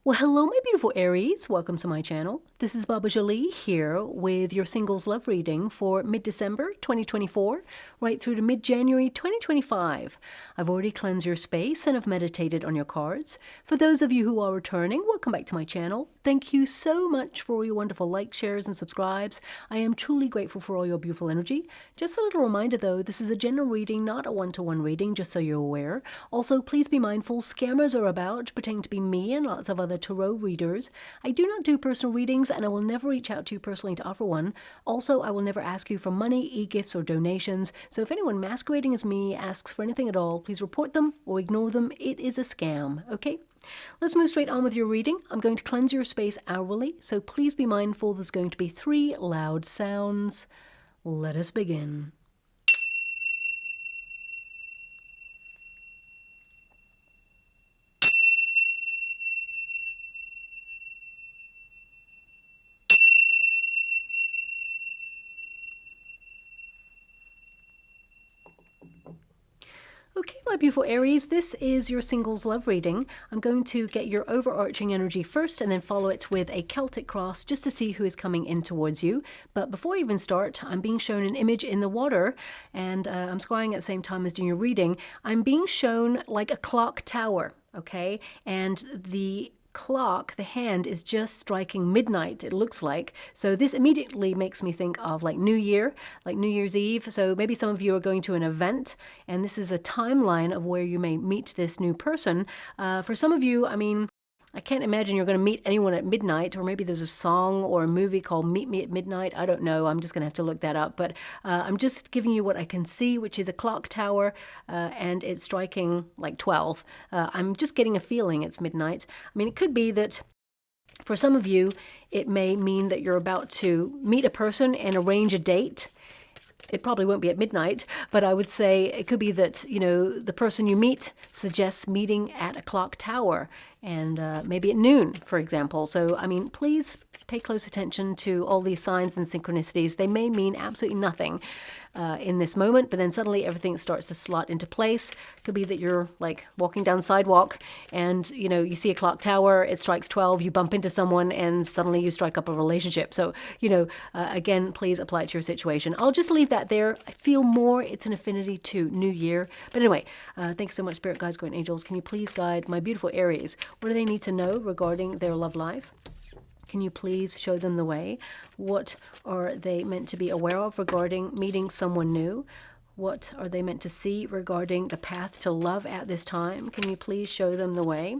Well, hello, my beautiful Aries. Welcome to my channel. This is Baba Jolie here with your singles love reading for mid-December 2024, right through to mid-January 2025. I've already cleansed your space and have meditated on your cards. For those of you who are returning, welcome back to my channel. Thank you so much for all your wonderful likes, shares, and subscribes. I am truly grateful for all your beautiful energy. Just a little reminder though, this is a general reading, not a one-to-one reading, just so you're aware. Also, please be mindful, scammers are about, pretending to be me and lots of other tarot readers. I do not do personal readings and I will never reach out to you personally to offer one. Also, I will never ask you for money, e-gifts, or donations. So if anyone masquerading as me asks for anything at all, please report them or ignore them. It is a scam, okay? Let's move straight on with your reading. I'm going to cleanse your space hourly, so please be mindful there's going to be 3 loud sounds. Let us begin. Okay, my beautiful Aries, this is your singles love reading. I'm going to get your overarching energy first and then follow it with a Celtic cross just to see who is coming in towards you. But before I even start, I'm being shown an image in the water and I'm scrying at the same time as doing your reading. I'm being shown like a clock tower, okay? And the clock, the hand is just striking midnight, it looks like. So this immediately makes me think of like New Year, like New Year's Eve. So maybe some of you are going to an event and this is a timeline of where you may meet this new person. For some of you, I mean, I can't imagine you're going to meet anyone at midnight, or maybe there's a song or a movie called Meet Me at Midnight. I don't know. I'm just going to have to look that up. But I'm just giving you what I can see, which is a clock tower, and it's striking like 12. I'm just getting a feeling it's midnight. I mean, it could be that for some of you, it may mean that you're about to meet a person and arrange a date. It probably won't be at midnight, but I would say it could be that, you know, the person you meet suggests meeting at a clock tower and maybe at noon, for example. So, I mean, please pay close attention to all these signs and synchronicities. They may mean absolutely nothing in this moment, but then suddenly everything starts to slot into place. Could be that you're like walking down the sidewalk and, you know, you see a clock tower, it strikes 12, you bump into someone and suddenly you strike up a relationship. So, you know, again, please apply it to your situation. I'll just leave that there. I feel more it's an affinity to New Year. But anyway, thanks so much, Spirit Guides, Guardian Angels. Can you please guide my beautiful Aries? What do they need to know regarding their love life? Can you please show them the way? What are they meant to be aware of regarding meeting someone new? What are they meant to see regarding the path to love at this time? Can you please show them the way?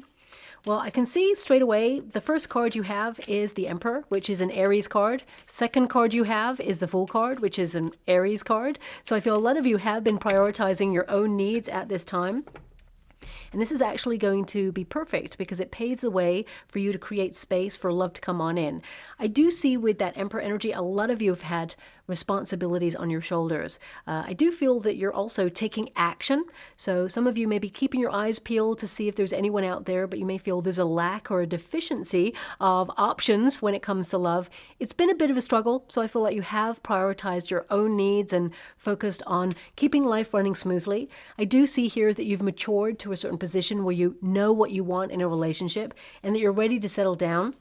Well, I can see straight away the first card you have is the Emperor, which is an Aries card. Second card you have is the Fool card, which is an Aries card. So I feel a lot of you have been prioritizing your own needs at this time. And this is actually going to be perfect because it paves the way for you to create space for love to come on in. I do see with that Emperor energy, a lot of you have had responsibilities on your shoulders. I do feel that you're also taking action. So some of you may be keeping your eyes peeled to see if there's anyone out there, but you may feel there's a lack or a deficiency of options when it comes to love. It's been a bit of a struggle, so I feel like you have prioritized your own needs and focused on keeping life running smoothly. I do see here that you've matured to a certain position where you know what you want in a relationship and that you're ready to settle down.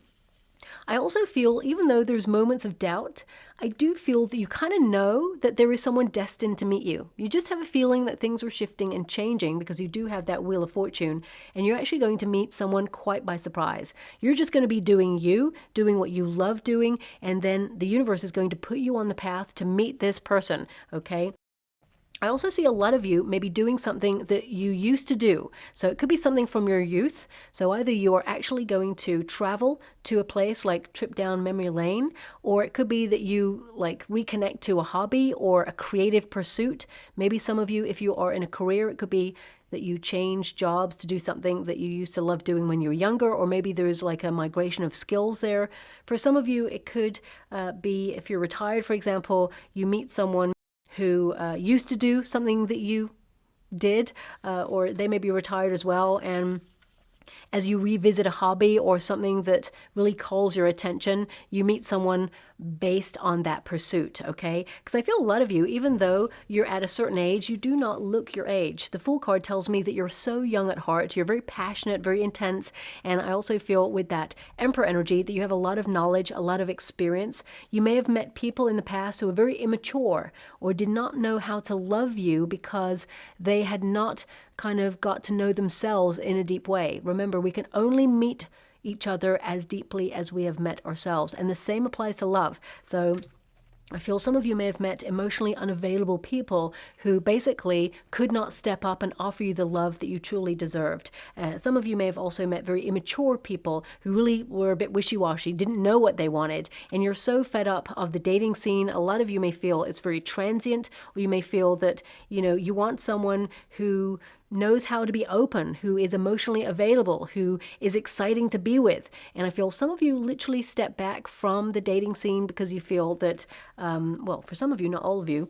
I also feel, even though there's moments of doubt, I do feel that you kind of know that there is someone destined to meet you. You just have a feeling that things are shifting and changing because you do have that Wheel of Fortune, and you're actually going to meet someone quite by surprise. You're just going to be doing you, doing what you love doing, and then the universe is going to put you on the path to meet this person, okay? I also see a lot of you maybe doing something that you used to do. So it could be something from your youth. So either you are actually going to travel to a place like trip down memory lane, or it could be that you like reconnect to a hobby or a creative pursuit. Maybe some of you, if you are in a career, it could be that you change jobs to do something that you used to love doing when you were younger, or maybe there's like a migration of skills there. For some of you, it could be if you're retired, for example, you meet someone who used to do something that you did, or they may be retired as well, and as you revisit a hobby or something that really calls your attention, you meet someone based on that pursuit, okay? Because I feel a lot of you, even though you're at a certain age, you do not look your age. The Fool card tells me that you're so young at heart, you're very passionate, very intense, and I also feel with that Emperor energy that you have a lot of knowledge, a lot of experience. You may have met people in the past who were very immature or did not know how to love you because they had not kind of got to know themselves in a deep way. Remember, we can only meet each other as deeply as we have met ourselves, and the same applies to love. So I feel some of you may have met emotionally unavailable people who basically could not step up and offer you the love that you truly deserved. Some of you may have also met very immature people who really were a bit wishy-washy, didn't know what they wanted, and you're so fed up of the dating scene. A lot of you may feel it's very transient, or you may feel that, you know, you want someone who knows how to be open, who is emotionally available, who is exciting to be with. And I feel some of you literally step back from the dating scene because you feel that, well, for some of you, not all of you,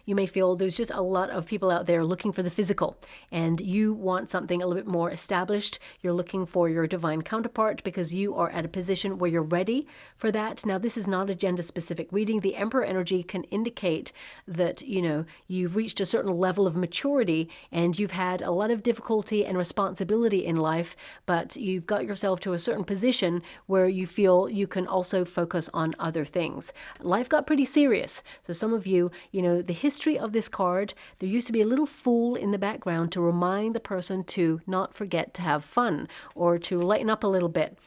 you may feel there's just a lot of people out there looking for the physical, and you want something a little bit more established. You're looking for your divine counterpart because you are at a position where you're ready for that. Now, this is not a gender-specific reading. The Emperor energy can indicate that, you know, you've reached a certain level of maturity and you've had a lot of difficulty and responsibility in life, but you've got yourself to a certain position where you feel you can also focus on other things. Life got pretty serious. So some of you, you know, the history of this card, there used to be a little fool in the background to remind the person to not forget to have fun or to lighten up a little bit.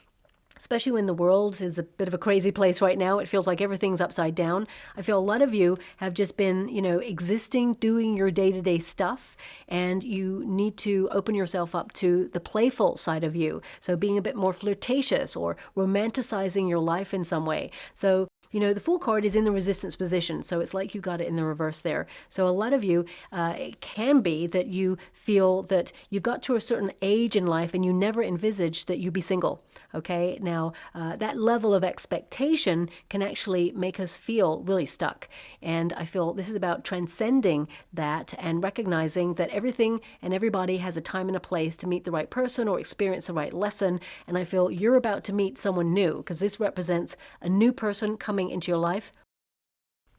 Especially when the world is a bit of a crazy place right now. It feels like everything's upside down. I feel a lot of you have just been, you know, existing, doing your day-to-day stuff, and you need to open yourself up to the playful side of you. So being a bit more flirtatious or romanticizing your life in some way. So, you know, the Fool card is in the resistance position, so it's like you got it in the reverse there. So a lot of you, it can be that you feel that you've got to a certain age in life and you never envisaged that you'd be single, okay? Now, that level of expectation can actually make us feel really stuck. And I feel this is about transcending that and recognizing that everything and everybody has a time and a place to meet the right person or experience the right lesson. And I feel you're about to meet someone new because this represents a new person coming into your life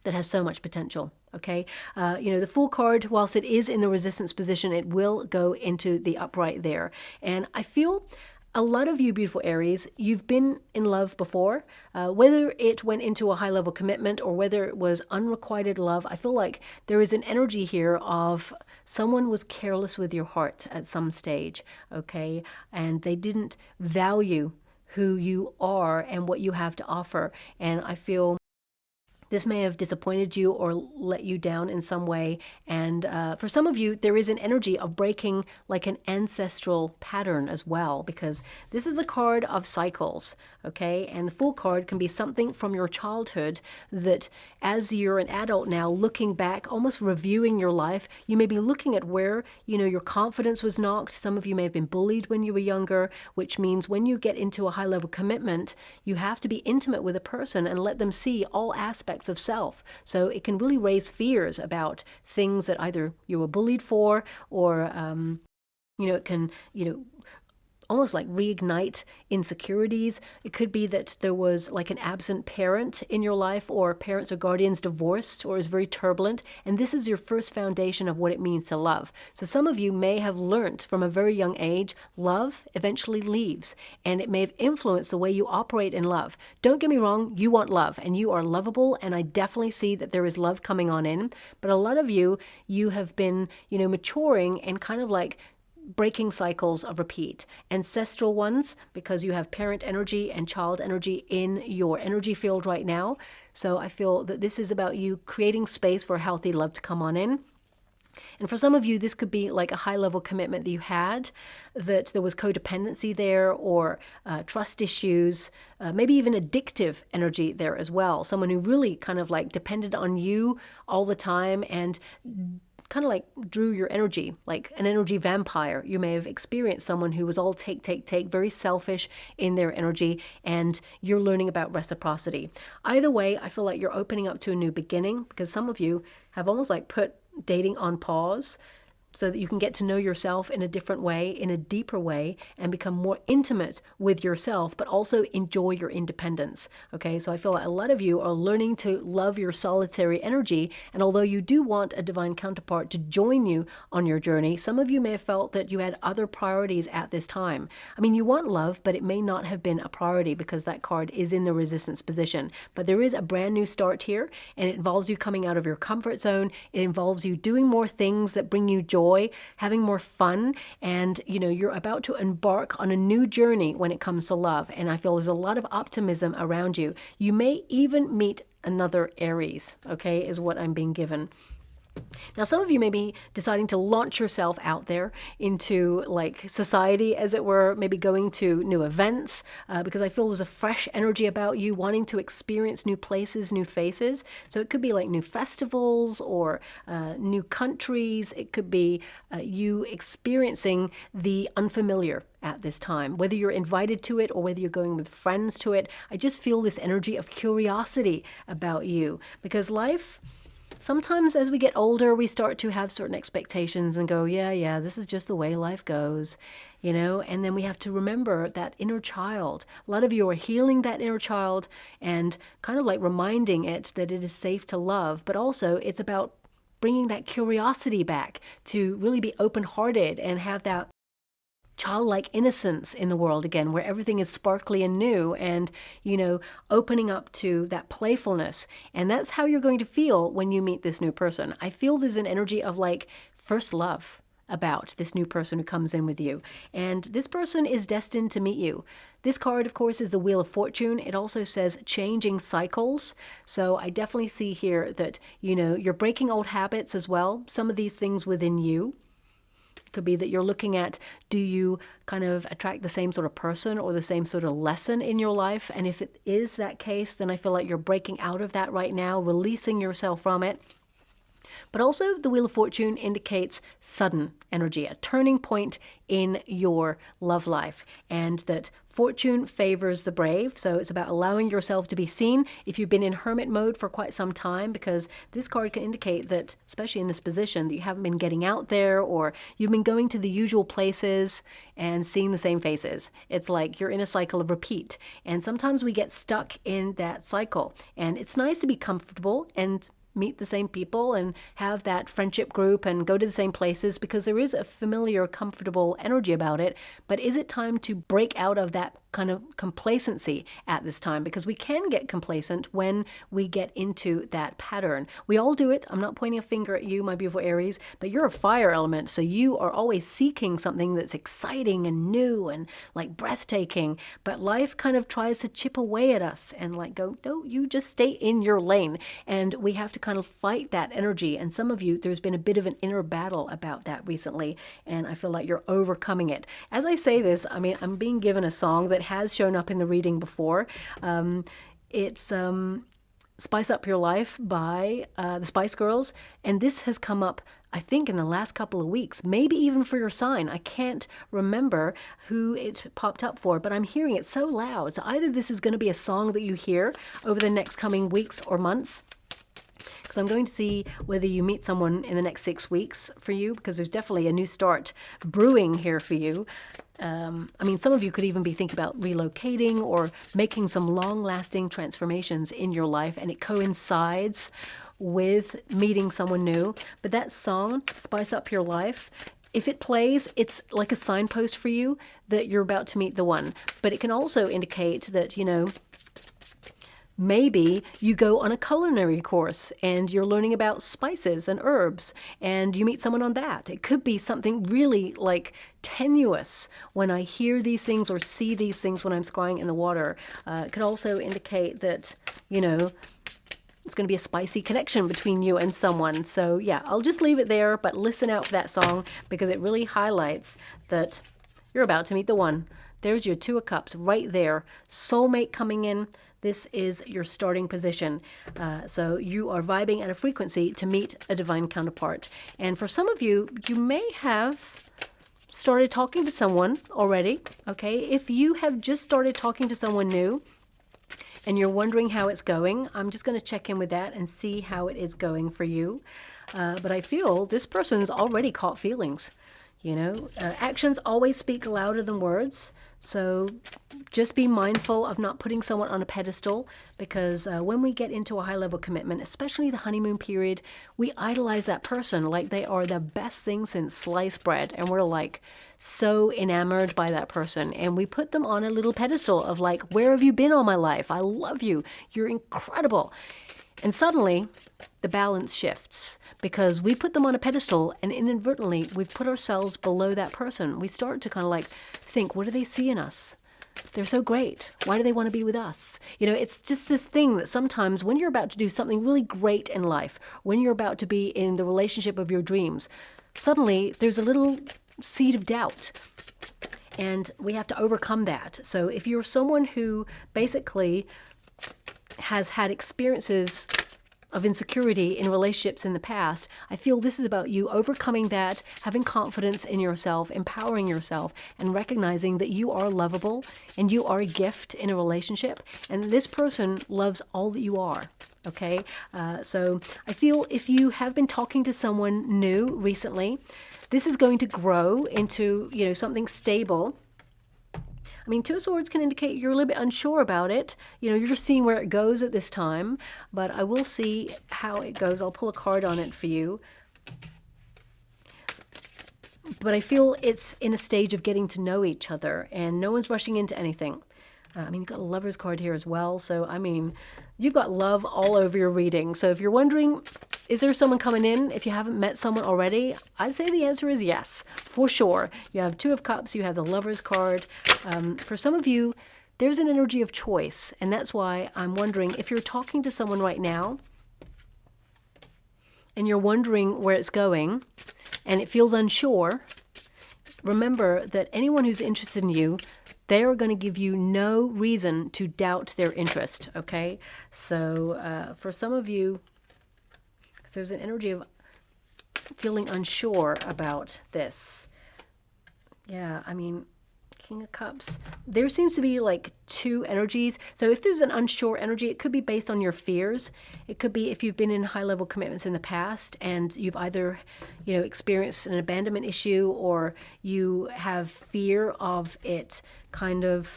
that has so much potential, okay? You know, the Fool card, whilst it is in the resistance position, it will go into the upright there. And I feel a lot of you beautiful Aries, you've been in love before, whether it went into a high-level commitment or whether it was unrequited love. I feel like there is an energy here of someone was careless with your heart at some stage, okay? And they didn't value who you are and what you have to offer. And I feel this may have disappointed you or let you down in some way. And for some of you, there is an energy of breaking like an ancestral pattern as well, because this is a card of cycles, okay? And the Fool card can be something from your childhood that as you're an adult now, looking back, almost reviewing your life, you may be looking at where, you know, your confidence was knocked. Some of you may have been bullied when you were younger, which means when you get into a high-level commitment, you have to be intimate with a person and let them see all aspects of self. So it can really raise fears about things that either you were bullied for or, you know, it can, you know, almost like reignite insecurities. It could be that there was like an absent parent in your life, or parents or guardians divorced, or is very turbulent. And this is your first foundation of what it means to love. So some of you may have learned from a very young age, love eventually leaves, and it may have influenced the way you operate in love. Don't get me wrong, you want love and you are lovable, and I definitely see that there is love coming on in. But a lot of you, you have been, you know, maturing and kind of like breaking cycles of repeat, ancestral ones, because you have parent energy and child energy in your energy field right now. So I feel that this is about you creating space for healthy love to come on in. And for some of you, this could be like a high-level commitment that you had, that there was codependency there, or trust issues, maybe even addictive energy there as well. Someone who really kind of like depended on you all the time and kind of like drew your energy, like an energy vampire. You may have experienced someone who was all take, very selfish in their energy, and you're learning about reciprocity. Either way, I feel like you're opening up to a new beginning, because some of you have almost like put dating on pause so that you can get to know yourself in a different way, in a deeper way, and become more intimate with yourself, but also enjoy your independence. Okay, so I feel like a lot of you are learning to love your solitary energy, and although you do want a divine counterpart to join you on your journey, some of you may have felt that you had other priorities at this time. I mean, you want love, but it may not have been a priority because that card is in the resistance position. But there is a brand new start here, and it involves you coming out of your comfort zone. It involves you doing more things that bring you joy, having more fun, and you're about to embark on a new journey when it comes to love. And I feel there's a lot of optimism around you. You may even meet another Aries, okay, is what I'm being given. Now, some of you may be deciding to launch yourself out there into like society, as it were, maybe going to new events, because I feel there's a fresh energy about you wanting to experience new places, new faces. So it could be like new festivals or new countries. It could be you experiencing the unfamiliar at this time, whether you're invited to it or whether you're going with friends to it. I just feel this energy of curiosity about you, because life, sometimes as we get older, we start to have certain expectations and go, yeah, this is just the way life goes, and then we have to remember that inner child. A lot of you are healing that inner child and kind of like reminding it that it is safe to love, but also it's about bringing that curiosity back to really be open-hearted and have that childlike innocence in the world again, where everything is sparkly and new, and opening up to that playfulness. And that's how you're going to feel when you meet this new person. I feel there's an energy of like first love about this new person who comes in with you, and this person is destined to meet you. This card, of course, is the Wheel of Fortune. It also says changing cycles. So I definitely see here that you're breaking old habits as well, some of these things within you. Could be that you're looking at, do you kind of attract the same sort of person or the same sort of lesson in your life? And if it is that case, then I feel like you're breaking out of that right now, releasing yourself from it. But also the Wheel of Fortune indicates sudden energy, a turning point in your love life, and that fortune favors the brave. So it's about allowing yourself to be seen if you've been in hermit mode for quite some time, because this card can indicate that, especially in this position, that you haven't been getting out there, or you've been going to the usual places and seeing the same faces. It's like you're in a cycle of repeat, and sometimes we get stuck in that cycle, and it's nice to be comfortable and meet the same people and have that friendship group and go to the same places, because there is a familiar, comfortable energy about it. But is it time to break out of that kind of complacency at this time? Because we can get complacent when we get into that pattern. We all do it. I'm not pointing a finger at you, my beautiful Aries, but you're a fire element, so you are always seeking something that's exciting and new and like breathtaking. But life kind of tries to chip away at us and like go, no, you just stay in your lane. And we have to kind of fight that energy. And some of you, there's been a bit of an inner battle about that recently, and I feel like you're overcoming it. As I say this, I mean, I'm being given a song that has shown up in the reading before. It's Spice Up Your Life by the Spice Girls, and this has come up, I think, in the last couple of weeks, maybe even for your sign. I can't remember who it popped up for, but I'm hearing it so loud. So either this is going to be a song that you hear over the next coming weeks or months, because I'm going to see whether you meet someone in the next 6 weeks for you, because there's definitely a new start brewing here for you. I mean, some of you could even be thinking about relocating or making some long-lasting transformations in your life, and it coincides with meeting someone new. But that song, Spice Up Your Life, if it plays, it's like a signpost for you that you're about to meet the one. But it can also indicate that, maybe you go on a culinary course and you're learning about spices and herbs, and you meet someone on that. It could be something really like tenuous when I hear these things or see these things when I'm scrying in the water. It could also indicate that, it's going to be a spicy connection between you and someone. So yeah, I'll just leave it there, but listen out for that song, because it really highlights that you're about to meet the one. There's your Two of Cups right there. Soulmate coming in. This is your starting position. So you are vibing at a frequency to meet a divine counterpart. And for some of you, you may have started talking to someone already, okay? If you have just started talking to someone new and you're wondering how it's going, I'm just going to check in with that and see how it is going for you. but I feel this person's already caught feelings. You know, actions always speak louder than words. So just be mindful of not putting someone on a pedestal, because when we get into a high level commitment, especially the honeymoon period, we idolize that person like they are the best thing since sliced bread. And we're like so enamored by that person. And we put them on a little pedestal of like, where have you been all my life? I love you. You're incredible. And suddenly the balance shifts, because we put them on a pedestal and inadvertently we've put ourselves below that person. We start to kind of like think, what do they see in us? They're so great. Why do they want to be with us? You know, it's just this thing that sometimes when you're about to do something really great in life, when you're about to be in the relationship of your dreams, suddenly there's a little seed of doubt. And we have to overcome that. So if you're someone who basically has had experiences of insecurity in relationships in the past, I feel this is about you overcoming that, having confidence in yourself, empowering yourself, and recognizing that you are lovable and you are a gift in a relationship, and this person loves all that you are. Okay, so I feel if you have been talking to someone new recently, this is going to grow into, you know, something stable. I mean, Two of Swords can indicate you're a little bit unsure about it. You know, you're just seeing where it goes at this time. But I will see how it goes. I'll pull a card on it for you. But I feel it's in a stage of getting to know each other, and no one's rushing into anything. I mean, you've got a Lover's card here as well. So, I mean, you've got love all over your reading. So if you're wondering, is there someone coming in if you haven't met someone already? I'd say the answer is yes, for sure. You have Two of Cups, you have the Lover's card. For some of you, there's an energy of choice. And that's why I'm wondering if you're talking to someone right now and you're wondering where it's going and it feels unsure, remember that anyone who's interested in you, they are going to give you no reason to doubt their interest, okay? So for some of you, there's an energy of feeling unsure about this. Yeah, I mean, King of Cups. There seems to be like two energies. So if there's an unsure energy, it could be based on your fears. It could be if you've been in high-level commitments in the past and you've either, you know, experienced an abandonment issue, or you have fear of it kind of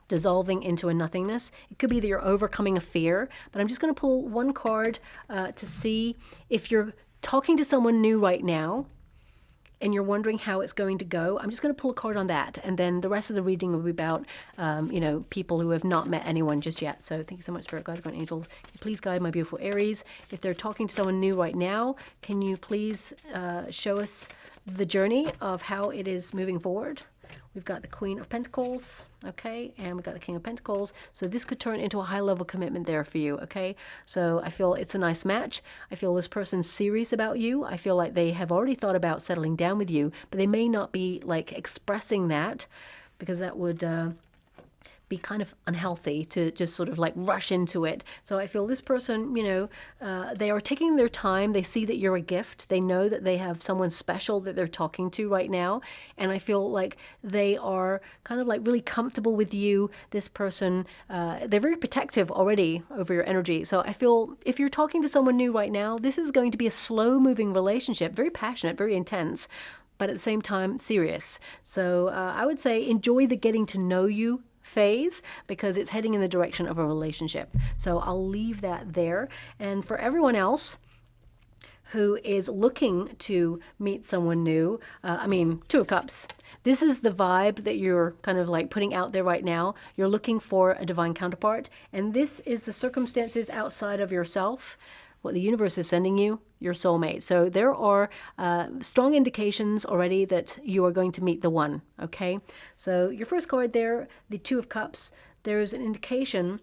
dissolving into a nothingness. It could be that you're overcoming a fear. But I'm just going to pull one card to see if you're talking to someone new right now and you're wondering how it's going to go. I'm just going to pull a card on that. And then the rest of the reading will be about, you know, people who have not met anyone just yet. So thank you so much, Spirit Guides, Guardian Angels. Please guide my beautiful Aries. If they're talking to someone new right now, can you please show us the journey of how it is moving forward? We've got the Queen of Pentacles, okay, and we've got the King of Pentacles. So this could turn into a high-level commitment there for you, okay? So I feel it's a nice match. I feel this person's serious about you. I feel like they have already thought about settling down with you, but they may not be, like, expressing that, because that would be kind of unhealthy to just sort of like rush into it. So I feel this person, you know, they are taking their time. They see that you're a gift. They know that they have someone special that they're talking to right now. And I feel like they are kind of like really comfortable with you. This person, they're very protective already over your energy. So I feel if you're talking to someone new right now, this is going to be a slow moving relationship, very passionate, very intense, but at the same time serious. So I would say enjoy the getting to know you phase, because it's heading in the direction of a relationship. So I'll leave that there. And for everyone else who is looking to meet someone new, I mean, Two of Cups. This is the vibe that you're kind of like putting out there right now. You're looking for a divine counterpart, and this is the circumstances outside of yourself, what the universe is sending you, your soulmate. So there are strong indications already that you are going to meet the one, okay? So your first card there, the Two of Cups, there's an indication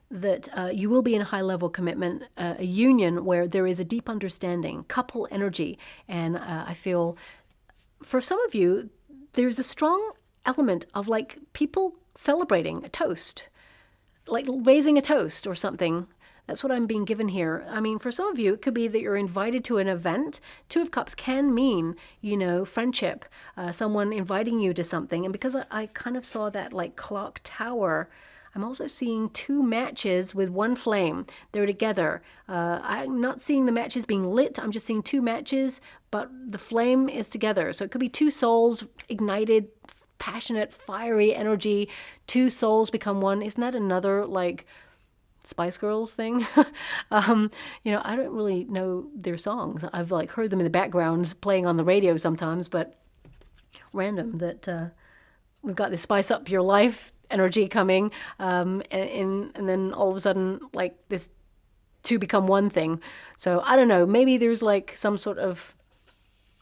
that you will be in a high-level commitment, a union where there is a deep understanding, couple energy. And I feel for some of you, there's a strong element of like people celebrating a toast, like raising a toast or something. That's what I'm being given here. I mean, for some of you, it could be that you're invited to an event. Two of Cups can mean, you know, friendship, someone inviting you to something. And because I kind of saw that like clock tower, I'm also seeing 2 matches with 1 flame. They're together. I'm not seeing the matches being lit. I'm just seeing 2 matches, but the flame is together. So it could be 2 souls ignited, passionate, fiery energy. 2 souls become one. Isn't that another like Spice Girls thing? You know, I don't really know their songs. I've like heard them in the background playing on the radio sometimes, but random that we've got this spice up your life energy coming, and then all of a sudden like this 2 become 1 thing. So I don't know, maybe there's like some sort of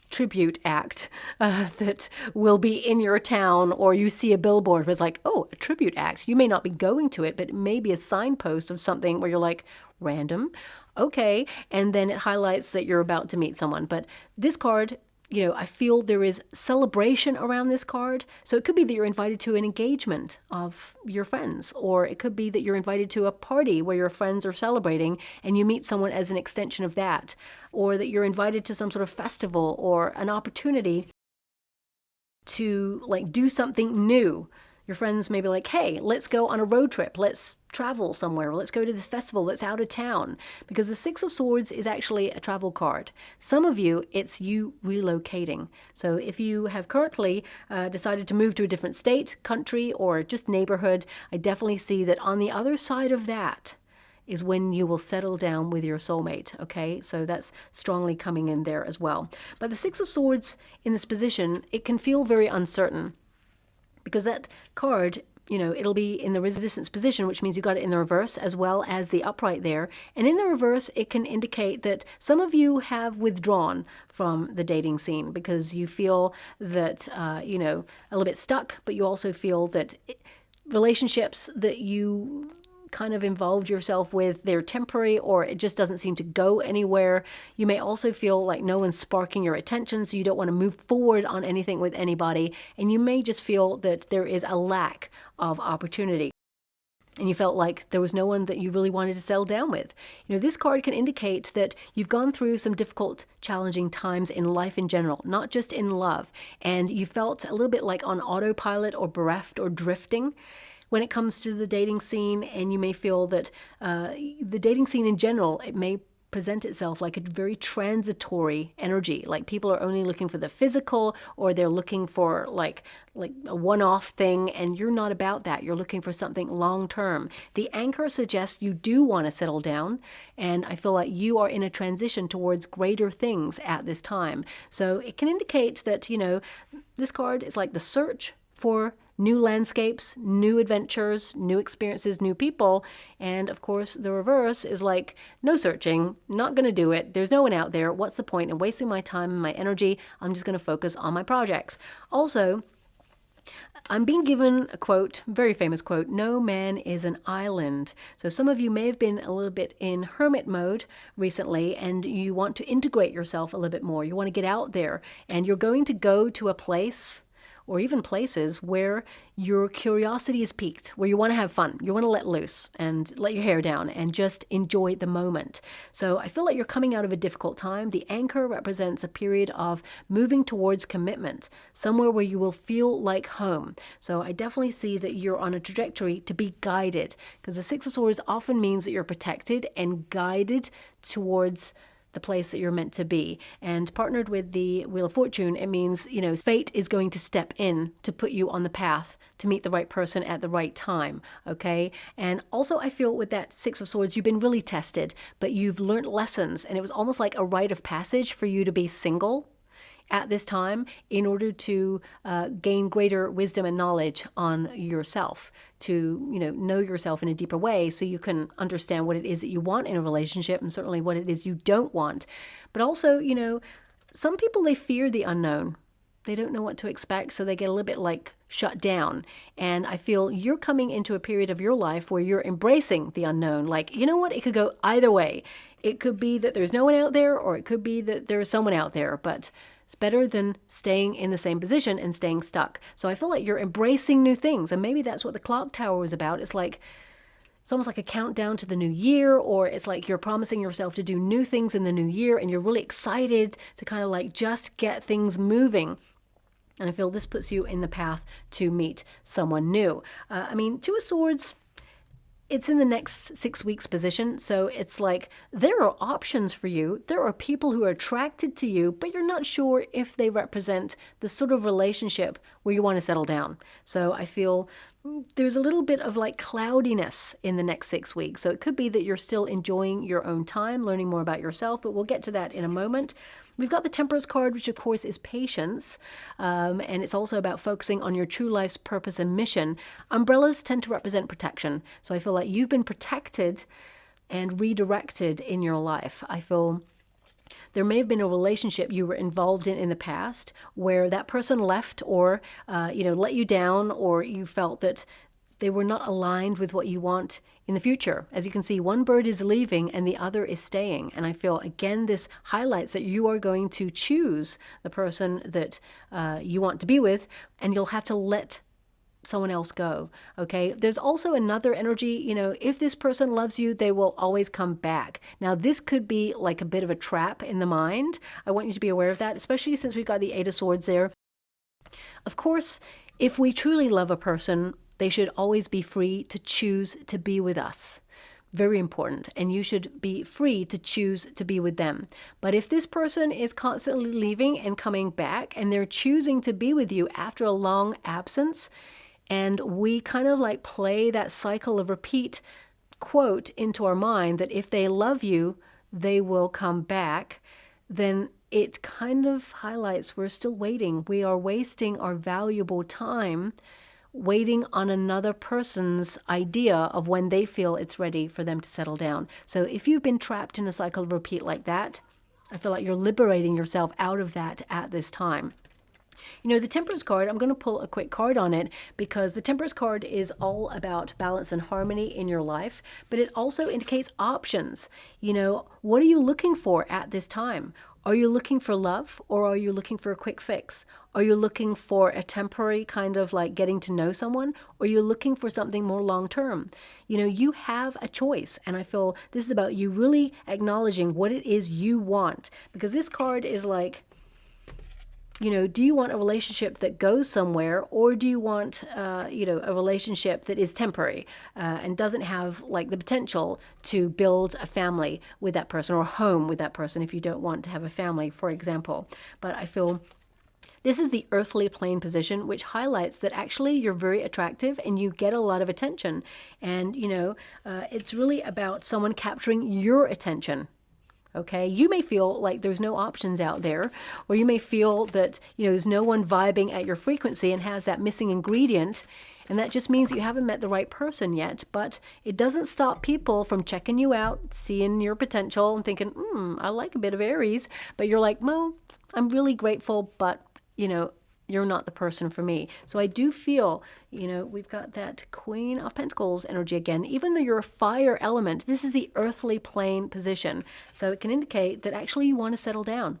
tribute act that will be in your town, or you see a billboard where it's like, oh, a tribute act. You may not be going to it, but it may be a signpost of something where you're like, random, okay, and then it highlights that you're about to meet someone. But this card, you know, I feel there is celebration around this card. So it could be that you're invited to an engagement of your friends, or it could be that you're invited to a party where your friends are celebrating and you meet someone as an extension of that, or that you're invited to some sort of festival or an opportunity to like do something new. Your friends may be like, hey, let's go on a road trip. Let's travel somewhere. Let's go to this festival that's out of town. Because the 6 of Swords is actually a travel card. Some of you, it's you relocating. So if you have currently decided to move to a different state, country, or just neighborhood, I definitely see that on the other side of that is when you will settle down with your soulmate, okay? So that's strongly coming in there as well. But the 6 of Swords in this position, it can feel very uncertain, because that card, you know, it'll be in the resistance position, which means you got it in the reverse as well as the upright there. And in the reverse, it can indicate that some of you have withdrawn from the dating scene because you feel that, you know, a little bit stuck, but you also feel that relationships that you kind of involved yourself with, they're temporary, or it just doesn't seem to go anywhere. You may also feel like no one's sparking your attention, so you don't want to move forward on anything with anybody, and you may just feel that there is a lack of opportunity, and you felt like there was no one that you really wanted to settle down with. You know, this card can indicate that you've gone through some difficult, challenging times in life in general, not just in love, and you felt a little bit like on autopilot or bereft or drifting when it comes to the dating scene. And you may feel that the dating scene in general, it may present itself like a very transitory energy, like people are only looking for the physical, or they're looking for like a one-off thing, and you're not about that. You're looking for something long-term. The anchor suggests you do want to settle down, and I feel like you are in a transition towards greater things at this time. So it can indicate that, you know, this card is like the search for new landscapes, new adventures, new experiences, new people. And of course, the reverse is like, no searching, not going to do it. There's no one out there. What's the point in wasting my time and my energy? I'm just going to focus on my projects. Also, I'm being given a quote, very famous quote, no man is an island. So some of you may have been a little bit in hermit mode recently, and you want to integrate yourself a little bit more. You want to get out there, and you're going to go to a place, or even places where your curiosity is piqued, where you want to have fun, you want to let loose and let your hair down and just enjoy the moment. So I feel like you're coming out of a difficult time. The anchor represents a period of moving towards commitment, somewhere where you will feel like home. So I definitely see that you're on a trajectory to be guided, because the 6 of Swords often means that you're protected and guided towards the place that you're meant to be. And partnered with the Wheel of Fortune, it means, you know, fate is going to step in to put you on the path to meet the right person at the right time, okay? And also I feel with that 6 of Swords, you've been really tested, but you've learned lessons, and it was almost like a rite of passage for you to be single at this time in order to gain greater wisdom and knowledge on yourself, to, you know yourself in a deeper way, so you can understand what it is that you want in a relationship, and certainly what it is you don't want. But also, you know, some people, they fear the unknown. They don't know what to expect, so they get a little bit like shut down. And I feel you're coming into a period of your life where you're embracing the unknown. Like, you know what? It could go either way. It could be that there's no one out there, or it could be that there's someone out there, but it's better than staying in the same position and staying stuck. So I feel like you're embracing new things, and maybe that's what the clock tower was about. It's like, it's almost like a countdown to the new year, or it's like you're promising yourself to do new things in the new year, and you're really excited to kind of like just get things moving. And I feel this puts you in the path to meet someone new. I mean, 2 of Swords, it's in the next 6 weeks position. So it's like there are options for you. There are people who are attracted to you, but you're not sure if they represent the sort of relationship where you want to settle down. So I feel there's a little bit of like cloudiness in the next 6 weeks. So it could be that you're still enjoying your own time, learning more about yourself, but we'll get to that in a moment. We've got the Temperance card, which of course is patience, and it's also about focusing on your true life's purpose and mission. Umbrellas tend to represent protection, so I feel like you've been protected and redirected in your life. I feel there may have been a relationship you were involved in the past where that person left or, let you down, or you felt that they were not aligned with what you want in the future. As you can see, one bird is leaving and the other is staying. And I feel, again, this highlights that you are going to choose the person that you want to be with, and you'll have to let someone else go. Okay. There's also another energy, if this person loves you, they will always come back. Now, this could be like a bit of a trap in the mind. I want you to be aware of that, especially since we've got the Eight of Swords there. Of course, if we truly love a person, they should always be free to choose to be with us. Very important. And you should be free to choose to be with them. But if this person is constantly leaving and coming back, and they're choosing to be with you after a long absence, and we kind of like play that cycle of repeat quote into our mind that if they love you, they will come back, then it kind of highlights we're still waiting. We are wasting our valuable time waiting on another person's idea of when they feel it's ready for them to settle down. So if you've been trapped in a cycle of repeat like that, I feel like you're liberating yourself out of that at this time. The Temperance card, I'm going to pull a quick card on it because the Temperance card is all about balance and harmony in your life, but it also indicates options. What are you looking for at this time? Are you looking for love, or are you looking for a quick fix? Are you looking for a temporary kind of like getting to know someone, or are you looking for something more long term? You have a choice, and I feel this is about you really acknowledging what it is you want, because this card is like, do you want a relationship that goes somewhere, or do you want, a relationship that is temporary and doesn't have like the potential to build a family with that person, or a home with that person if you don't want to have a family, for example. But I feel this is the earthly plane position, which highlights that actually you're very attractive and you get a lot of attention. And, it's really about someone capturing your attention. Okay, you may feel like there's no options out there, or you may feel that, there's no one vibing at your frequency and has that missing ingredient. And that just means you haven't met the right person yet. But it doesn't stop people from checking you out, seeing your potential and thinking, I like a bit of Aries. But you're like, well, I'm really grateful, but, you're not the person for me. So I do feel, we've got that Queen of Pentacles energy again. Even though you're a fire element, this is the earthly plane position. So it can indicate that actually you want to settle down.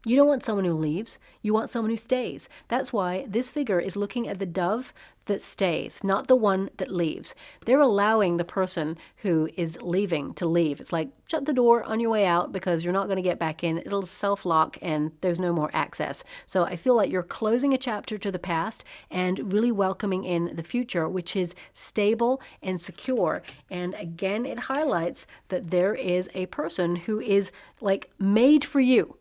You don't want someone who leaves. You want someone who stays. That's why this figure is looking at the dove that stays, not the one that leaves. They're allowing the person who is leaving to leave. It's like, shut the door on your way out because you're not going to get back in. It'll self-lock and there's no more access. So I feel like you're closing a chapter to the past and really welcoming in the future, which is stable and secure. And again, it highlights that there is a person who is like made for you.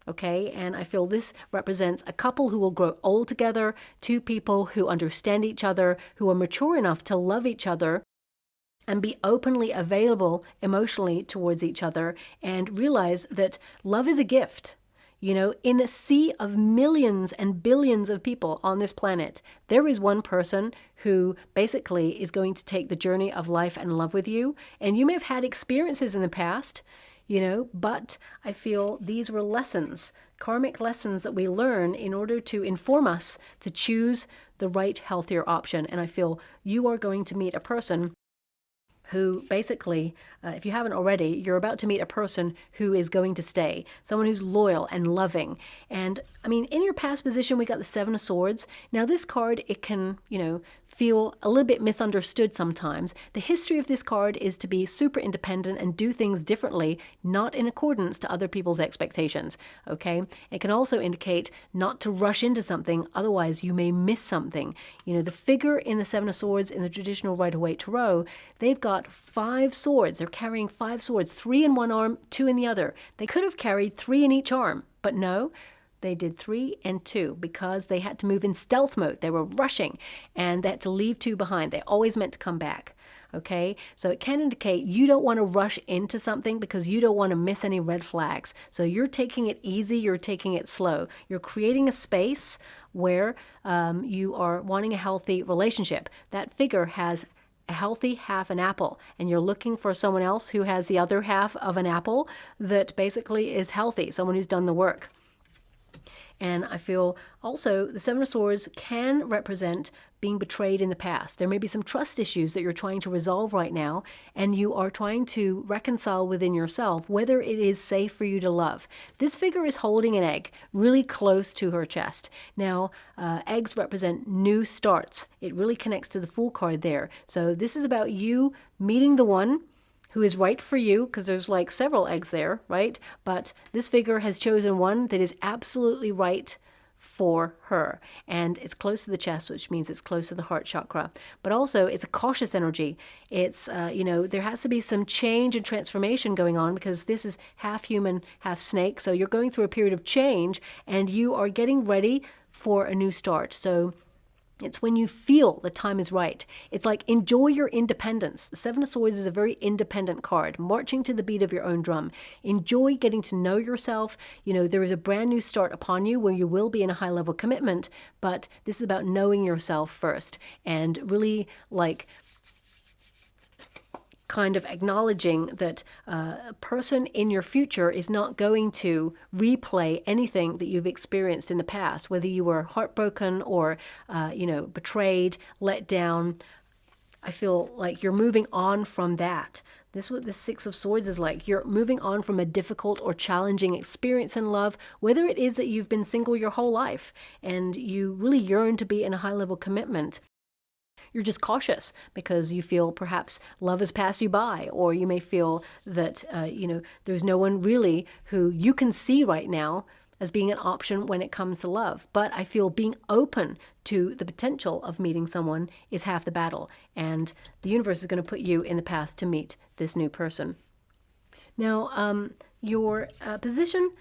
Okay, and I feel this represents a couple who will grow old together, two people who understand each other, who are mature enough to love each other and be openly available emotionally towards each other, and realize that love is a gift. In a sea of millions and billions of people on this planet, there is one person who basically is going to take the journey of life and love with you. And you may have had experiences in the past, but I feel these were lessons, karmic lessons that we learn in order to inform us to choose the right, healthier option. And I feel you are going to meet a person who basically, if you haven't already, you're about to meet a person who is going to stay, someone who's loyal and loving. And I mean, in your past position, we got the Seven of Swords. Now this card, it can, feel a little bit misunderstood sometimes. The history of this card is to be super independent and do things differently, not in accordance to other people's expectations, okay? It can also indicate not to rush into something, otherwise you may miss something. You know, the figure in the Seven of Swords in the traditional Rider-Waite Tarot, they've got 5 swords. They're carrying 5 swords, 3 in one arm, 2 in the other. They could have carried 3 in each arm, but no, they did 3 and 2 because they had to move in stealth mode. They were rushing and they had to leave 2 behind. They always meant to come back. Okay, so it can indicate you don't want to rush into something because you don't want to miss any red flags. So you're taking it easy, you're taking it slow. You're creating a space where you are wanting a healthy relationship. That figure has a healthy half an apple, and you're looking for someone else who has the other half of an apple that basically is healthy, someone who's done the work. And I feel also the Seven of Swords can represent being betrayed in the past. There may be some trust issues that you're trying to resolve right now, and you are trying to reconcile within yourself whether it is safe for you to love. This figure is holding an egg really close to her chest. Now, eggs represent new starts. It really connects to the Fool card there. So this is about you meeting the one who is right for you, because there's like several eggs there, right? But this figure has chosen one that is absolutely right for her. And it's close to the chest, which means it's close to the heart chakra. But also, it's a cautious energy. It's, you know, there has to be some change and transformation going on because this is half human, half snake. So you're going through a period of change and you are getting ready for a new start. So it's when you feel the time is right. It's like enjoy your independence. The Seven of Swords is a very independent card, marching to the beat of your own drum. Enjoy getting to know yourself. You know, there is a brand new start upon you where you will be in a high level commitment, but this is about knowing yourself first and really like kind of acknowledging that a person in your future is not going to replay anything that you've experienced in the past, whether you were heartbroken or, you know, betrayed, let down. I feel like you're moving on from that. This is what the Six of Swords is like. You're moving on from a difficult or challenging experience in love, whether it is that you've been single your whole life and you really yearn to be in a high level commitment. You're just cautious because you feel perhaps love has passed you by, or you may feel that, you know, there's no one really who you can see right now as being an option when it comes to love. But I feel being open to the potential of meeting someone is half the battle. And the universe is going to put you in the path to meet this new person. Now, your position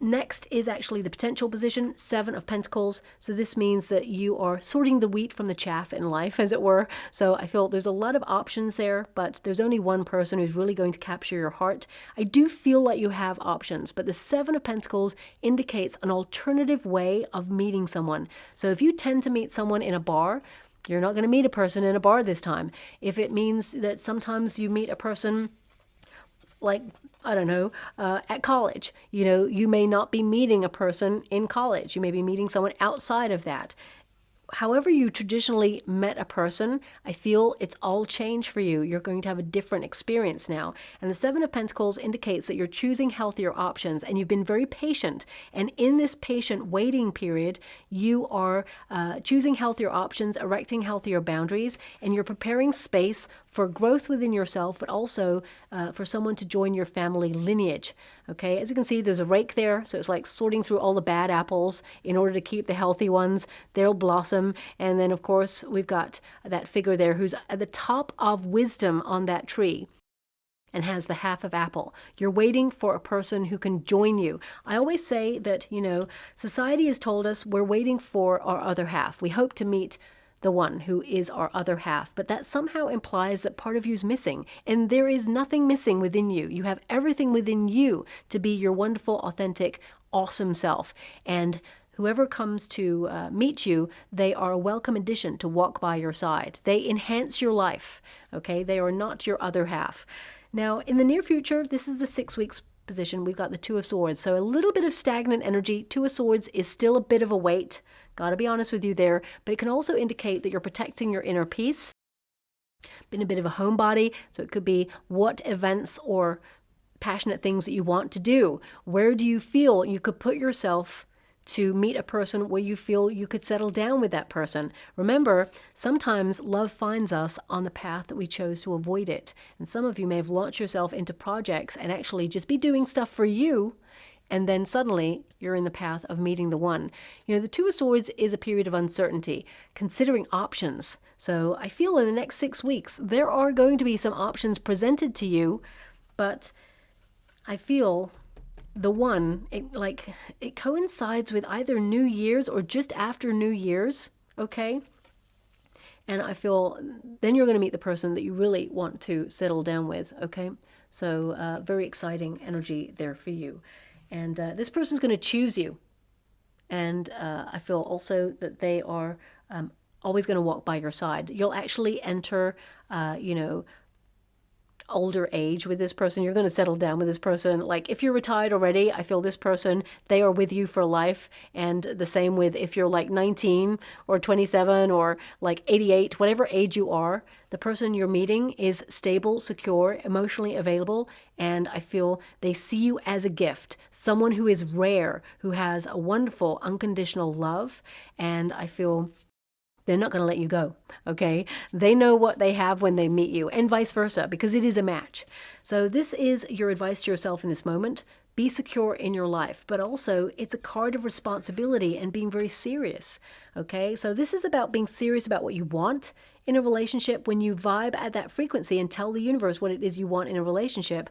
next is actually the potential position, Seven of Pentacles. So this means that you are sorting the wheat from the chaff in life, as it were. So I feel there's a lot of options there, but there's only one person who's really going to capture your heart. I do feel like you have options, but the Seven of Pentacles indicates an alternative way of meeting someone. So if you tend to meet someone in a bar, you're not going to meet a person in a bar this time. If it means that sometimes you meet a person like, I don't know, at college, you know, you may not be meeting a person in college. You may be meeting someone outside of that. However you traditionally met a person, I feel it's all changed for you. You're going to have a different experience now. And the Seven of Pentacles indicates that you're choosing healthier options and you've been very patient. And in this patient waiting period, you are choosing healthier options, erecting healthier boundaries, and you're preparing space for growth within yourself, but also for someone to join your family lineage. Okay, as you can see, there's a rake there. So it's like sorting through all the bad apples in order to keep the healthy ones. They'll blossom. And then, of course, we've got that figure there who's at the top of wisdom on that tree and has the half of apple. You're waiting for a person who can join you. I always say that, you know, society has told us we're waiting for our other half. We hope to meet the one who is our other half, but that somehow implies that part of you is missing, and there is nothing missing within you. You have everything within you to be your wonderful, authentic, awesome self. And whoever comes to meet you, they are a welcome addition to walk by your side. They enhance your life, okay? They are not your other half. Now, in the near future, this is the 6 weeks position. We've got the Two of Swords, so a little bit of stagnant energy. Two of Swords is still a bit of a weight. Got to be honest with you there, but it can also indicate that you're protecting your inner peace. Been a bit of a homebody, so it could be what events or passionate things that you want to do. Where do you feel you could put yourself to meet a person where you feel you could settle down with that person. Remember, sometimes love finds us on the path that we chose to avoid it. And some of you may have launched yourself into projects and actually just be doing stuff for you, and then suddenly you're in the path of meeting the one. You know, the Two of Swords is a period of uncertainty, considering options. So I feel in the next 6 weeks, there are going to be some options presented to you, but I feel the one, it coincides with either New Year's or just after New Year's, okay? And I feel then you're going to meet the person that you really want to settle down with, okay? So very exciting energy there for you. And this person's going to choose you. And I feel also that they are always going to walk by your side. You'll actually enter, older age with this person. You're going to settle down with this person. Like if you're retired already, I feel this person, they are with you for life. And the same with if you're like 19 or 27 or like 88, whatever age you are, the person you're meeting is stable, secure, emotionally available. And I feel they see you as a gift, someone who is rare, who has a wonderful unconditional love. And I feel they're not going to let you go, okay? They know what they have when they meet you, and vice versa, because it is a match. So this is your advice to yourself in this moment. Be secure in your life, but also it's a card of responsibility and being very serious, okay? So this is about being serious about what you want in a relationship. When you vibe at that frequency and tell the universe what it is you want in a relationship,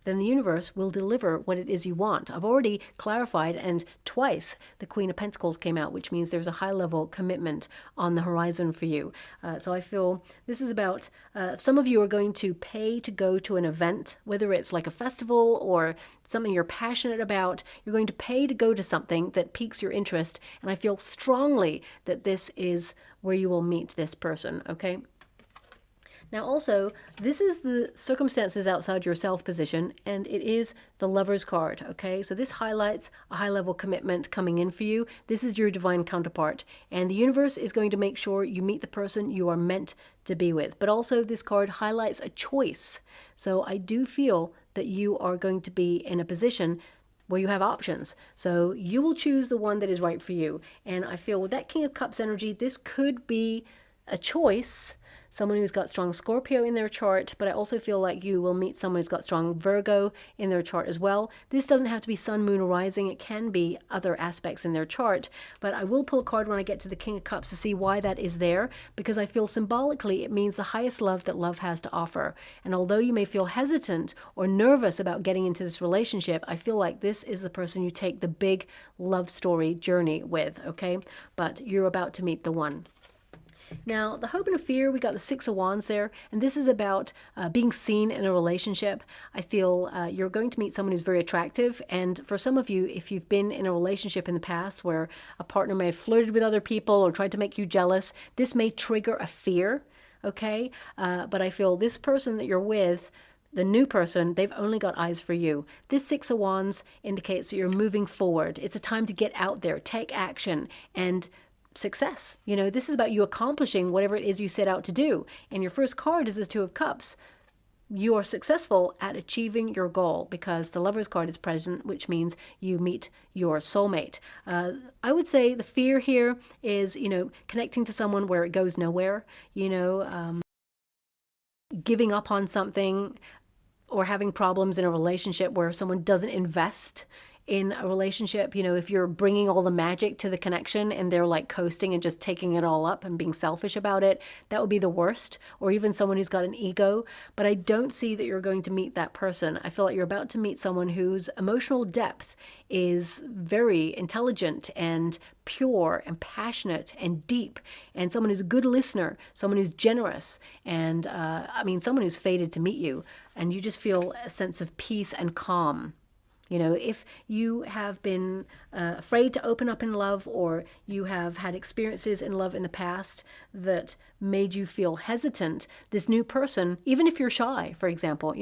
then the universe will deliver what it is you want. I've already clarified, and twice the Queen of Pentacles came out, which means there's a high-level commitment on the horizon for you. So I feel this is about, some of you are going to pay to go to an event, whether it's like a festival or something you're passionate about. You're going to pay to go to something that piques your interest, and I feel strongly that this is where you will meet this person, okay? Now also, this is the circumstances outside yourself position, and it is the Lover's card, okay? So this highlights a high-level commitment coming in for you. This is your divine counterpart, and the universe is going to make sure you meet the person you are meant to be with. But also this card highlights a choice. So I do feel that you are going to be in a position where you have options. So you will choose the one that is right for you. And I feel with that King of Cups energy, this could be a choice, someone who's got strong Scorpio in their chart, but I also feel like you will meet someone who's got strong Virgo in their chart as well. This doesn't have to be Sun, Moon, or Rising. It can be other aspects in their chart, but I will pull a card when I get to the King of Cups to see why that is there, because I feel symbolically it means the highest love that love has to offer. And although you may feel hesitant or nervous about getting into this relationship, I feel like this is the person you take the big love story journey with, okay? But you're about to meet the one. Now, the hope and the fear, we got the Six of Wands there, and this is about being seen in a relationship. I feel you're going to meet someone who's very attractive, and for some of you, if you've been in a relationship in the past where a partner may have flirted with other people or tried to make you jealous, this may trigger a fear, okay? But I feel this person that you're with, the new person, they've only got eyes for you. This Six of Wands indicates that you're moving forward. It's a time to get out there, take action, and success. You know, this is about you accomplishing whatever it is you set out to do. And your first card is the Two of Cups. You are successful at achieving your goal because the Lover's card is present, which means you meet your soulmate. I would say the fear here is, connecting to someone where it goes nowhere, giving up on something or having problems in a relationship where someone doesn't invest in a relationship. If you're bringing all the magic to the connection and they're like coasting and just taking it all up and being selfish about it, that would be the worst. Or even someone who's got an ego. But I don't see that you're going to meet that person. I feel like you're about to meet someone whose emotional depth is very intelligent and pure and passionate and deep, and someone who's a good listener, someone who's generous, and someone who's fated to meet you, and you just feel a sense of peace and calm. If you have been afraid to open up in love, or you have had experiences in love in the past that made you feel hesitant, this new person, even if you're shy, for example,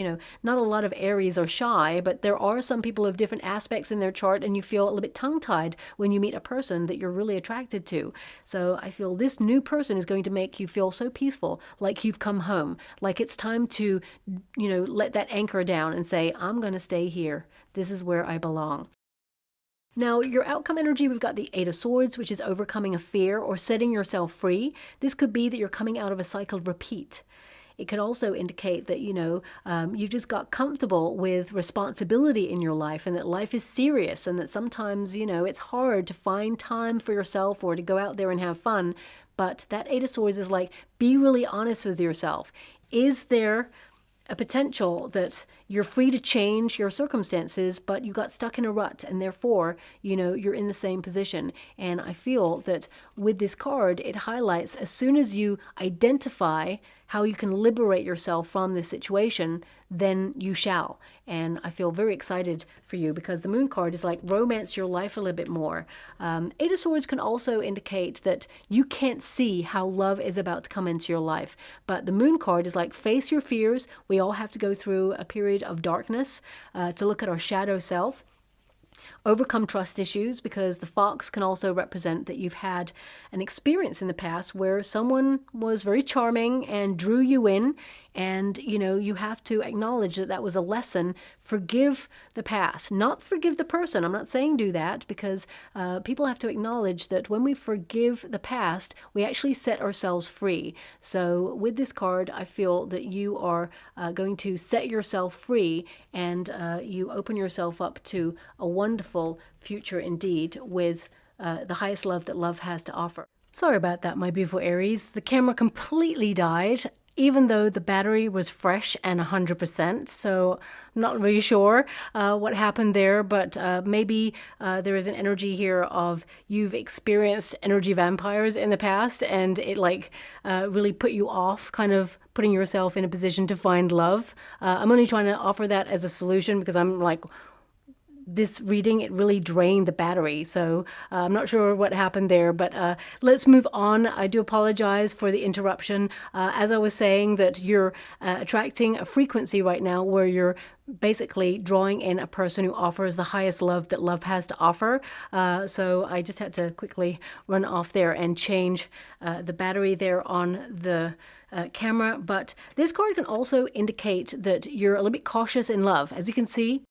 not a lot of Aries are shy, but there are some people of different aspects in their chart, and you feel a little bit tongue-tied when you meet a person that you're really attracted to. So I feel this new person is going to make you feel so peaceful, like you've come home, like it's time to, let that anchor down and say, I'm going to stay here. This is where I belong. Now, your outcome energy, we've got the Eight of Swords, which is overcoming a fear or setting yourself free. This could be that you're coming out of a cycle of repeat. It could also indicate that, you just got comfortable with responsibility in your life and that life is serious and that sometimes, it's hard to find time for yourself or to go out there and have fun. But that Eight of Swords is like, be really honest with yourself. Is there a potential that you're free to change your circumstances, but you got stuck in a rut and therefore, you're in the same position? And I feel that with this card, it highlights as soon as you identify how you can liberate yourself from this situation, then you shall. And I feel very excited for you because the Moon card is like romance your life a little bit more. Eight of Swords can also indicate that you can't see how love is about to come into your life. But the Moon card is like face your fears. We all have to go through a period of darkness to look at our shadow self. Overcome trust issues, because the fox can also represent that you've had an experience in the past where someone was very charming and drew you in, and you have to acknowledge that that was a lesson. Forgive the past, not forgive the person. I'm not saying do that, because people have to acknowledge that when we forgive the past, we actually set ourselves free. So with this card, I feel that you are going to set yourself free, and you open yourself up to a wonderful future indeed with the highest love that love has to offer. Sorry about that, my beautiful Aries. The camera completely died, even though the battery was fresh and 100%. So I'm not really sure what happened there, but maybe there is an energy here of you've experienced energy vampires in the past, and it really put you off kind of putting yourself in a position to find love. I'm only trying to offer that as a solution because I'm like, this reading, it really drained the battery. So I'm not sure what happened there, but let's move on. I do apologize for the interruption. As I was saying, that you're attracting a frequency right now where you're basically drawing in a person who offers the highest love that love has to offer. So I just had to quickly run off there and change the battery there on the camera. But this card can also indicate that you're a little bit cautious in love. As you can see,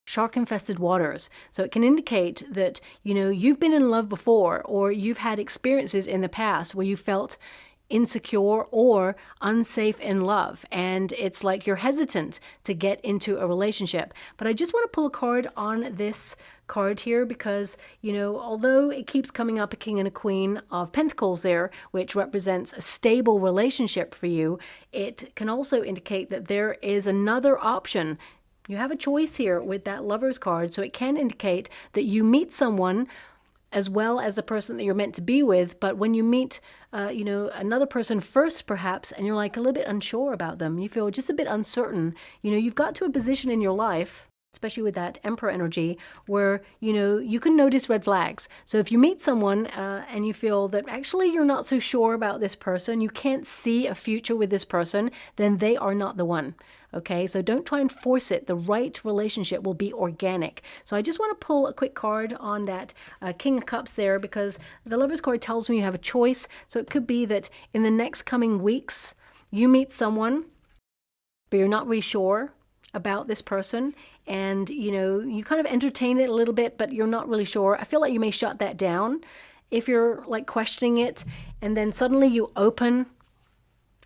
shark-infested waters. So it can indicate that, you've been in love before, or you've had experiences in the past where you felt insecure or unsafe in love, and it's like you're hesitant to get into a relationship. But I just want to pull a card on this card here because, although it keeps coming up a King and a Queen of Pentacles there, which represents a stable relationship for you, it can also indicate that there is another option. You have a choice here with that Lover's card, so it can indicate that you meet someone as well as the person that you're meant to be with, but when you meet, another person first perhaps, and you're like a little bit unsure about them, you feel just a bit uncertain, you've got to a position in your life, especially with that Emperor energy, where, you can notice red flags. So if you meet someone and you feel that actually you're not so sure about this person, you can't see a future with this person, then they are not the one. Okay, so don't try and force it. The right relationship will be organic. So I just want to pull a quick card on that King of Cups there, because the Lover's card tells me you have a choice. So it could be that in the next coming weeks, you meet someone, but you're not really sure about this person, and you kind of entertain it a little bit, but you're not really sure. I feel like you may shut that down if you're like questioning it, and then suddenly you open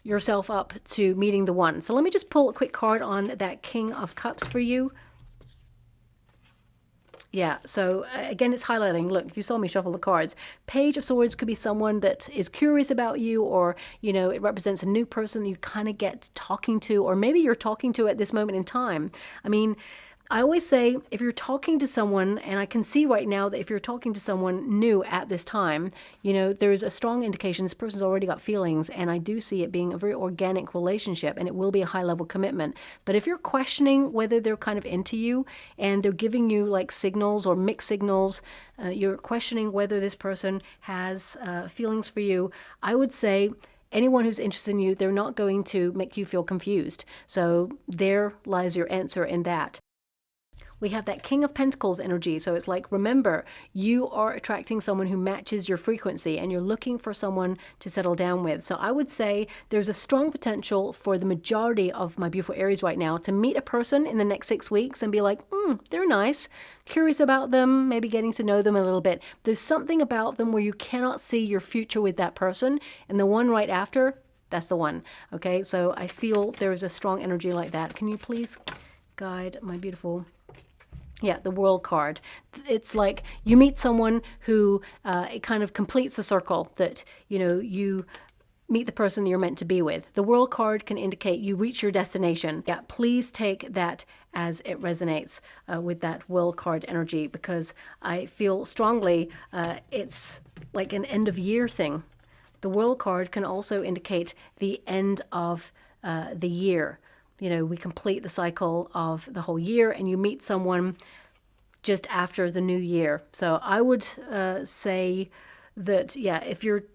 yourself up to meeting the one. So let me just pull a quick card on that King of Cups for you. Yeah, so again, it's highlighting, look, you saw me shuffle the cards. Page of Swords could be someone that is curious about you, or, it represents a new person that you kind of get talking to, or maybe you're talking to at this moment in time. I mean, I always say, if you're talking to someone, and I can see right now that if you're talking to someone new at this time, there's a strong indication this person's already got feelings, and I do see it being a very organic relationship, and it will be a high-level commitment. But if you're questioning whether they're kind of into you, and they're giving you like signals or mixed signals, you're questioning whether this person has feelings for you, I would say, anyone who's interested in you, they're not going to make you feel confused. So there lies your answer in that. we have that King of Pentacles energy. So it's like, remember, you are attracting someone who matches your frequency and you're looking for someone to settle down with. So I would say there's a strong potential for the majority of my beautiful Aries right now to meet a person in the next 6 weeks and be like, they're nice, curious about them, maybe getting to know them a little bit. There's something about them where you cannot see your future with that person, and the one right after, that's the one. Okay, so I feel there is a strong energy like that. Can you please guide my beautiful... Yeah, the World card. It's like you meet someone who it kind of completes the circle that, you know, you meet the person that you're meant to be with. The World card can indicate you reach your destination. Yeah, please take that as it resonates with that World card energy, because I feel strongly it's like an end of year thing. The World card can also indicate the end of the year. You know, we complete the cycle of the whole year and you meet someone just after the new year. So I would say that, yeah, if you're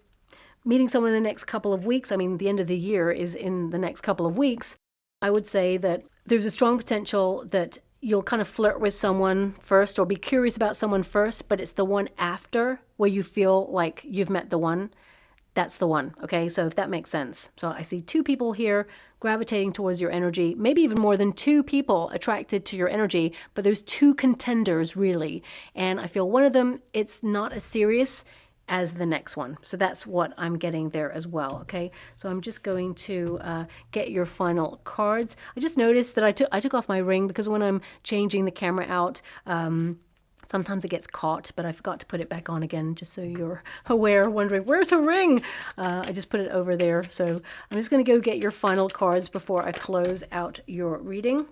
meeting someone in the next couple of weeks, I mean, the end of the year is in the next couple of weeks, I would say that there's a strong potential that you'll kind of flirt with someone first or be curious about someone first, but it's the one after where you feel like you've met the one. That's the one, okay? So if that makes sense. So I see 2 people here gravitating towards your energy, maybe even more than 2 people attracted to your energy, but there's 2 contenders really. And I feel one of them, it's not as serious as the next one. So that's what I'm getting there as well, okay? So I'm just going to get your final cards. I just noticed that I took off my ring because when I'm changing the camera out, sometimes it gets caught, but I forgot to put it back on again, just so you're aware, wondering, where's her ring? I just put it over there. So I'm just going to go get your final cards before I close out your reading.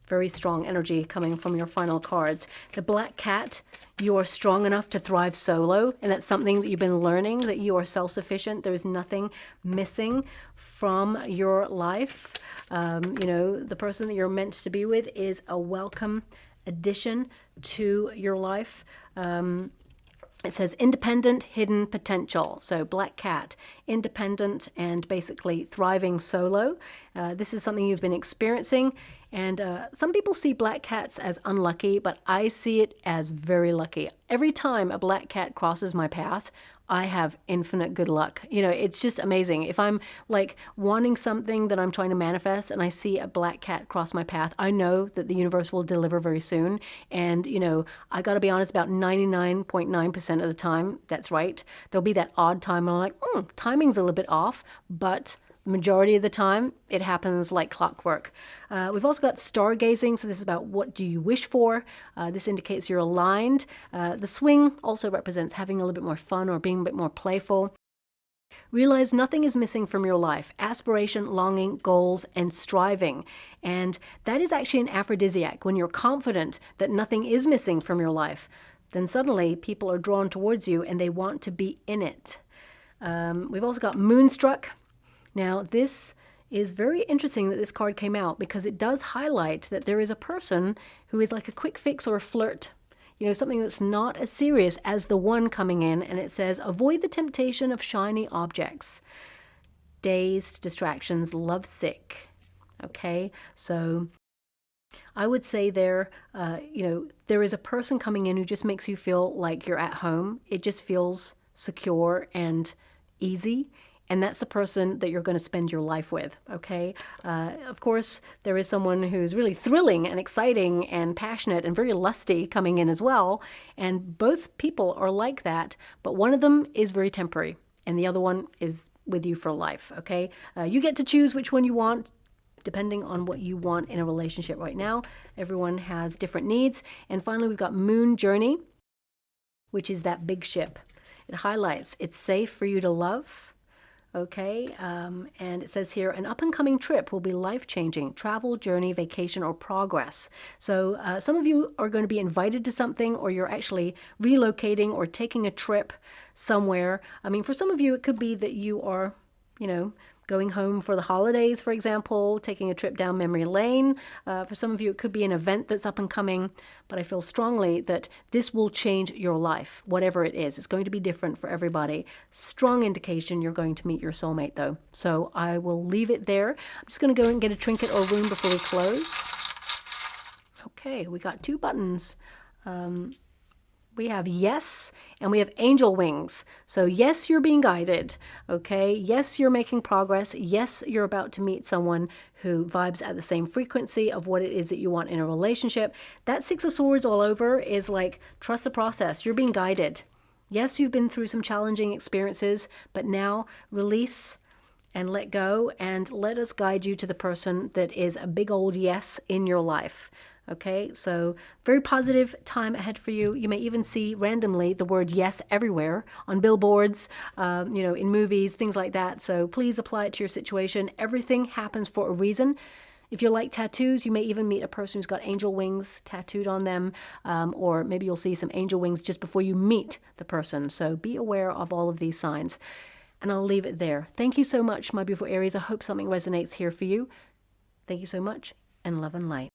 Very strong energy coming from your final cards. The Black Cat, you are strong enough to thrive solo, and that's something that you've been learning, that you are self-sufficient. There's nothing missing from your life. You know, the person that you're meant to be with is a welcome addition to your life. It says independent, hidden potential. So Black Cat, independent and basically thriving solo. This is something you've been experiencing. And some people see black cats as unlucky, but I see it as very lucky. Every time a black cat crosses my path, I have infinite good luck. You know, it's just amazing. If I'm like wanting something that I'm trying to manifest and I see a black cat cross my path, I know that the universe will deliver very soon. And, you know, I got to be honest, about 99.9% of the time, that's right. There'll be that odd time and I'm like, timing's a little bit off, but majority of the time, it happens like clockwork. We've also got stargazing, so this is about what do you wish for. This indicates you're aligned. The swing also represents having a little bit more fun or being a bit more playful. Realize nothing is missing from your life. Aspiration, longing, goals, and striving. And that is actually an aphrodisiac. When you're confident that nothing is missing from your life, then suddenly people are drawn towards you and they want to be in it. We've also got Moonstruck. Now, this is very interesting that this card came out because it does highlight that there is a person who is like a quick fix or a flirt, you know, something that's not as serious as the one coming in. And it says, avoid the temptation of shiny objects, dazed, distractions, lovesick. Okay, so I would say there, you know, there is a person coming in who just makes you feel like you're at home. It just feels secure and easy. And that's the person that you're going to spend your life with, okay? Of course, there is someone who's really thrilling and exciting and passionate and very lusty coming in as well. And both people are like that, but one of them is very temporary and the other one is with you for life, okay? You get to choose which one you want, depending on what you want in a relationship right now. Everyone has different needs. And finally, we've got Moon Journey, which is that big ship. It highlights it's safe for you to love. Okay, and it says here, an up-and-coming trip will be life-changing, travel, journey, vacation, or progress. So some of you are going to be invited to something, or you're actually relocating or taking a trip somewhere. I mean, for some of you, it could be that you are, you know, going home for the holidays, for example, taking a trip down memory lane. For some of you, it could be an event that's up and coming, but I feel strongly that this will change your life, whatever it is. It's going to be different for everybody. Strong indication you're going to meet your soulmate, though. So I will leave it there. I'm just going to go and get a trinket or rune before we close. Okay, we got 2 buttons. We have yes, and we have angel wings. So yes, you're being guided, okay? Yes, you're making progress. Yes, you're about to meet someone who vibes at the same frequency of what it is that you want in a relationship. That 6 of Swords all over is like, trust the process. You're being guided. Yes, you've been through some challenging experiences, but now release and let go, and let us guide you to the person that is a big old yes in your life. Okay, so very positive time ahead for you. You may even see randomly the word yes everywhere on billboards, in movies, things like that. So please apply it to your situation. Everything happens for a reason. If you like tattoos, you may even meet a person who's got angel wings tattooed on them, or maybe you'll see some angel wings just before you meet the person. So be aware of all of these signs. And I'll leave it there. Thank you so much, my beautiful Aries. I hope something resonates here for you. Thank you so much, and love and light.